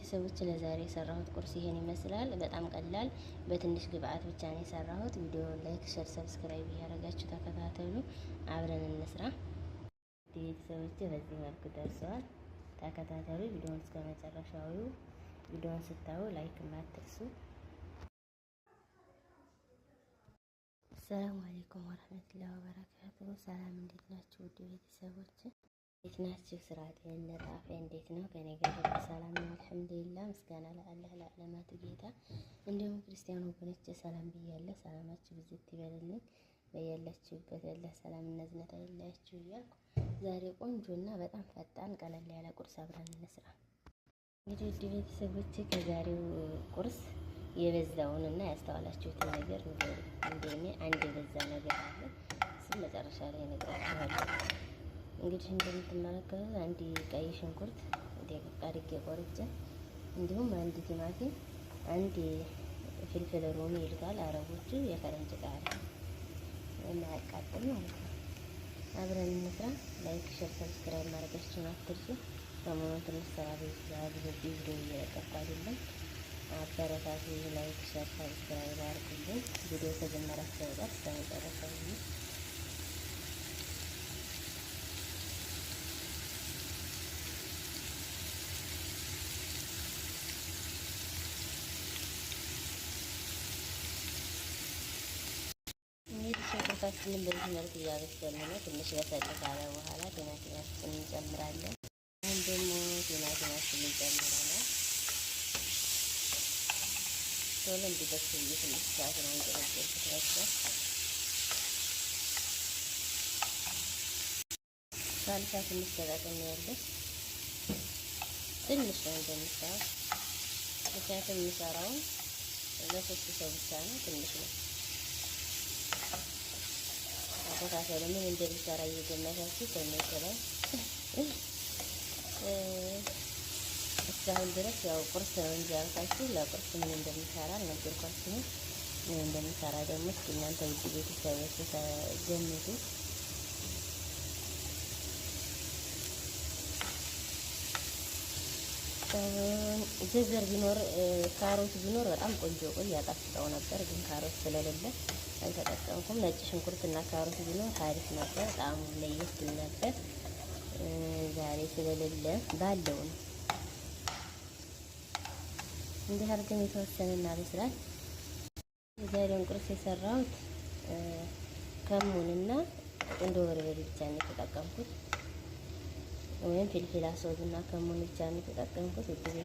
ቤተሰቦች ለዛሬ የሰራሁት ቁርስ ይሄን ይመስላል። በጣም ቀላል በትንሽ ግብአት ብቻ ነው የሰራሁት። ቪዲዮ ላይክ፣ ሼር፣ ሰብስክራይብ እያደረጋችሁ ተከታተሉ። አብረን እንስራ። ቤተሰቦች በዚህ መልኩ ደርሰዋል። ተከታተሉ። ቪዲዮውን እስከ መጨረሻው ቪዲዮውን ስታዩ ላይክ ማትርሱ። ሰላም አለይኩም ወራህመቱላሂ ወበረካቱሁ። ሰላም እንዴት ናችሁ ውድ ቤተሰቦች? እንዴት ናችሁ? ስራ፣ ጤንነት፣ አፍያ እንዴት ነው? ከኔ ጋር ሰላም ነው አልሐምዱሊላህ። ምስጋና ለአላህ ለዓለማት ጌታ። እንዲሁም ክርስቲያን ወገኖቼ ሰላም ብያለሁ። ሰላማችሁ ብዝት ይበልልኝ በያላችሁበት። ያለ ሰላም እና እዝነት አይለያችሁ እያልኩ ዛሬ ቆንጆና በጣም ፈጣን ቀለል ያለ ቁርስ አብረን እንስራ። እንግዲህ ውድ ቤተሰቦቼ ከዛሬው ቁርስ የበዛውንና ያስተዋላችሁትን ነገር እንደኔ አንድ የበዛ ነገር አለ። እሱም መጨረሻ ላይ እነግራችኋለሁ። እንግዲህ እንደምትመለከቱት አንድ ቀይ ሽንኩርት ደቂቃ አድርጌ ቆርጬ፣ እንዲሁም አንድ ቲማቲም፣ አንድ ፍልፍል ሮሚ ይልካል አረቦቹ፣ የፈረንጅ ቃሪያ የማያቃጥል ማለት ነው። አብረን እንስራ። ላይክ፣ ሼር፣ ሰብስክራይብ ማድረጋችሁን አትርሱ። ሰሞኑን ትንሽ ስራ ብዙ ቪዲዮ እየለቀኩ አይደለም። አበረታቱ። ላይክ፣ ሼር፣ ሰብስክራይብ አድርጉልኝ። ቪዲዮ ከጀመራችሁ በጣም እስከመጨረሻው ነው። ሽንኩርታችንን በዚህ መልክ እያበሰልን ነው። ትንሽ በሰል ካለ በኋላ ቲማቲማችንን እንጨምራለን። አሁን ደግሞ ቲማቲማችንን እንጨምራለን። ቶሎ እንዲበስል ትንሽ ሰዓት ነው እንጨምርበት ነው። ሳልሳ ትንሽ ተጠቅሜያለሁ። ትንሽ ነው እንደምታው፣ ምክንያቱም የሚሰራው ለሶስት ሰው ብቻ ነው። ትንሽ ነው። ተከታተሉ። ምን እንደሚሰራ እየገመታችሁ ኮሜንት ላይ እስካሁን ድረስ ያው ቁርስ ነው እንጂ ያልኳችሁ ለቁርስ ምን እንደሚሰራ አልነገርኳችሁም። ምን እንደሚሰራ ደግሞ እስኪ እናንተ ውድ ቤተሰቦች ገምቱ። ጀዘር ቢኖር ካሮት ቢኖር በጣም ቆንጆ ያጣፍጠው ነበር፣ ግን ካሮት ስለሌለ አልተጠቀምኩም። ነጭ ሽንኩርትና ካሮት ቢኖር አሪፍ ነበር፣ ጣዕሙ ለየት ይል ነበር። ዛሬ ስለሌለ ባለው ነው እንዲህ አድርገን የተወሰነ እናበስላል። የዛሬውን ቁርስ የሰራሁት ከሙንና ቁንዶ በርበሬ ብቻ ነው የተጠቀምኩት፣ ወይም ፍልፍል አስወድና ከሙን ብቻ ነው የተጠቀምኩት።